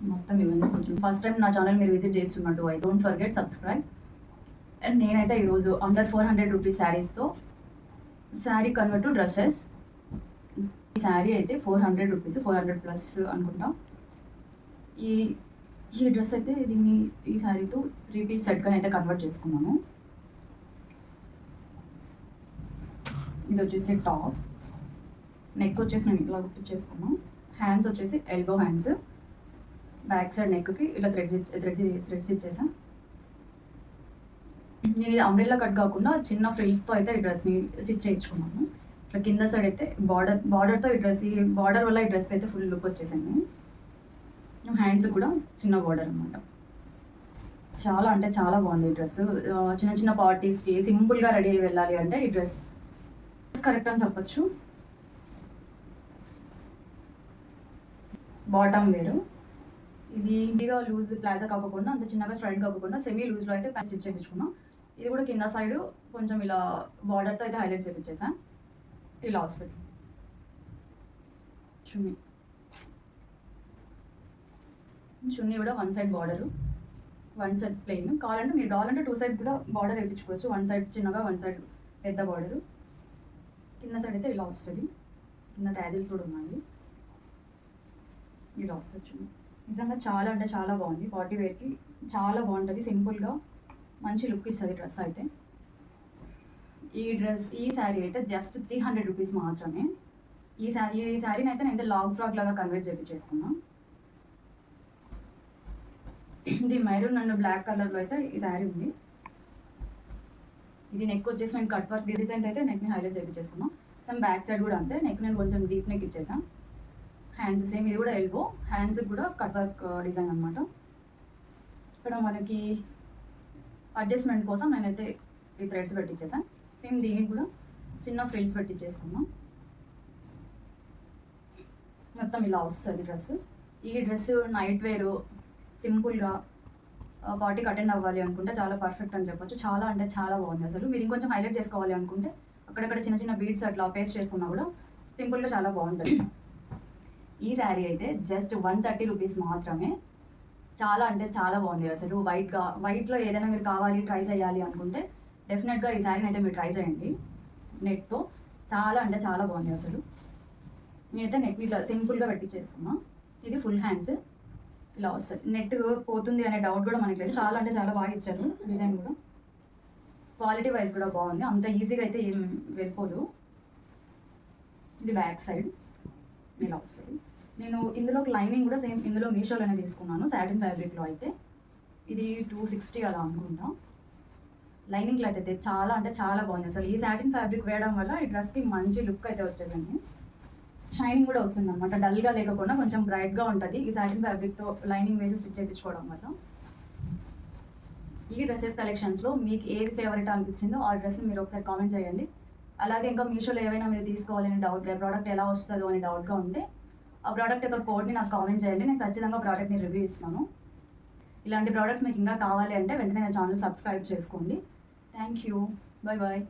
మొత్తం ఇవన్నీ కొంచెం ఫస్ట్ టైం నా ఛానల్ మీరు విజిట్ చేస్తున్నట్టు I don't forget subscribe. And నేనైతే ఈరోజు అండర్ 400 రూపీస్ శారీస్తో శారీ కన్వర్ట్ టు డ్రెస్సెస్. ఈ శారీ అయితే 400 రూపీస్, 400 ప్లస్ అనుకుంటా. ఈ ఈ డ్రెస్ అయితే దీన్ని ఈ శారీతో 3 పీస్ సెట్గా అయితే కన్వర్ట్ చేసుకున్నాను. ఇది వచ్చేసి టాప్, నెక్ వచ్చేసి నేను ఇట్లా కుట్టించేసుకున్నాను. హ్యాండ్స్ వచ్చేసి ఎల్బో హ్యాండ్స్, బ్యాక్ సైడ్ నెక్కి ఇలా థ్రెడ్స్ ఇచ్చేసాను. నేను ఇది అంబ్రెల్లా కట్ కాకుండా చిన్న ఫ్రిల్స్తో అయితే ఈ డ్రెస్ని స్టిచ్ చేయించుకున్నాను. ఇట్లా కింద సైడ్ అయితే బార్డర్తో ఈ డ్రెస్, ఈ బార్డర్ వల్ల ఈ డ్రెస్ అయితే ఫుల్ లుక్ వచ్చేసింది. హ్యాండ్స్ కూడా చిన్న బార్డర్ అనమాట. చాలా అంటే చాలా బాగుంది ఈ డ్రెస్. చిన్న చిన్న పార్టీస్కి సింపుల్గా రెడీ అయ్యి వెళ్ళాలి అంటే ఈ డ్రెస్ కరెక్ట్ అని చెప్పొచ్చు. బాటమ్ వేరు, ఇది ఇండిగా లూజ్ ప్లాజా కాకుండా అంత చిన్నగా స్ట్రైట్ కాకుండా సెమీ లూజ్లో అయితే ప్యాచ్ స్టిచ్ చేయించుకున్నాం. ఇది కూడా కింద సైడ్ కొంచెం ఇలా బార్డర్తో అయితే హైలైట్ చేయించేసాను. ఇలా వస్తుంది చున్నీ కూడా one side border, one side plain. కావాలంటే మీరు కావాలంటే 2 సైడ్ కూడా బార్డర్ వేయించుకోవచ్చు. వన్ సైడ్ చిన్నగా, వన్ సైడ్ పెద్ద బార్డరు. కింద సైడ్ అయితే ఇలా వస్తుంది, కింద ట్యాజిల్స్ కూడా ఉన్నాయి. ఇలా వస్తుంది చున్నీ. నిజంగా చాలా అంటే చాలా బాగుంది. పార్టీ వేర్కి చాలా బాగుంటుంది. సింపుల్గా మంచి లుక్ ఇస్తుంది డ్రెస్ అయితే. ఈ శారీ అయితే జస్ట్ 300 రూపీస్ మాత్రమే. ఈ శారీని అయితే నేను లాంగ్ ఫ్రాక్ లాగా కన్వర్ట్ చేయించేసుకున్నాను. ఇది మెరూన్ అండ్ బ్లాక్ కలర్లో అయితే ఈ శారీ ఉంది. ఇది నెక్ వచ్చేసి నేను కట్ వర్క్ డిజైన్ అయితే నెక్ని హైలైట్ చేయించేసుకున్నాను. సేమ్ బ్యాక్ సైడ్ కూడా అంతే, నెక్ నేను కొంచెం డీప్ నెక్ ఇచ్చేసాను. హ్యాండ్స్ సేమ్, ఇది కూడా ఎల్బో హ్యాండ్స్ కూడా కట్ వర్క్ డిజైన్ అనమాట. ఇక్కడ మనకి అడ్జస్ట్మెంట్ కోసం నేనైతే ఈ థ్రెడ్స్ పెట్టించేసాను. సేమ్ దీనికి కూడా చిన్న ఫ్రిల్స్ పెట్టించేసుకున్నాం. మొత్తం ఇలా వస్తుంది డ్రెస్. ఈ డ్రెస్ నైట్ వేరు సింపుల్గా పార్టీకి అటెండ్ అవ్వాలి అనుకుంటే చాలా పర్ఫెక్ట్ అని చెప్పొచ్చు. చాలా అంటే చాలా బాగుంది అసలు. మీరు ఇంకొంచెం హైలైట్ చేసుకోవాలి అనుకుంటే అక్కడక్కడ చిన్న చిన్న బీడ్స్ అట్లా పేస్ట్ చేసుకున్నా కూడా సింపుల్గా చాలా బాగుంటుంది. ఈ శారీ అయితే జస్ట్ 130 రూపీస్ మాత్రమే. చాలా అంటే చాలా బాగుంది అసలు. వైట్లో ఏదైనా మీరు కావాలి ట్రై చేయాలి అనుకుంటే డెఫినెట్గా ఈ శారీని అయితే మీరు ట్రై చేయండి. నెట్తో చాలా అంటే చాలా బాగుంది అసలు. నేనైతే నెక్ ఇట్లా సింపుల్గా పెట్టించేసుకున్నా. ఇది ఫుల్ హ్యాండ్స్ ఇలా వస్తుంది. నెట్ పోతుంది అనే డౌట్ కూడా మనకి లేదు. చాలా అంటే చాలా బాగా ఇచ్చారు. డిజైన్ కూడా క్వాలిటీ వైజ్ కూడా బాగుంది. అంత ఈజీగా అయితే ఏం వెళ్ళిపోదు. ఇది బ్యాక్ సైడ్ ఇలా వస్తుంది. నేను ఇందులో లైనింగ్ కూడా సేమ్ ఇందులో మీషోలోనే తీసుకున్నాను. సాటిన్ ఫ్యాబ్రిక్లో అయితే ఇది 260 అలా అనుకుంటా. లైనింగ్ క్లాత్ అయితే చాలా అంటే చాలా బాగుంది అసలు. ఈ సాటిన్ ఫ్యాబ్రిక్ వేయడం వల్ల ఈ డ్రెస్కి మంచి లుక్ అయితే వచ్చేసింది. షైనింగ్ కూడా వస్తుంది అనమాట. డల్గా లేకుండా కొంచెం బ్రైట్గా ఉంటుంది ఈ సాటిన్ ఫ్యాబ్రిక్తో లైనింగ్ వేసి స్టిచ్ చేయించుకోవడం వల్ల. ఈ డ్రెస్సెస్ కలెక్షన్స్లో మీకు ఏది ఫేవరెట్ అనిపించిందో ఆ డ్రెస్ని మీరు ఒకసారి కామెంట్ చేయండి. అలాగే ఇంకా మీషోలో ఏవైనా మీరు తీసుకోవాలని డౌట్, ప్రోడక్ట్ ఎలా వస్తుందో అని డౌట్గా ఉంటే ఆ ప్రోడక్ట్ యొక్క కోడ్ని నాకు కామెంట్ చేయండి. నేను ఖచ్చితంగా ప్రోడక్ట్ని రివ్యూ ఇస్తాను. ఇలాంటి ప్రోడక్ట్స్ మీకు ఇంకా కావాలి అంటే వెంటనే నా ఛానల్ సబ్స్క్రైబ్ చేసుకోండి. Thank you. Bye bye.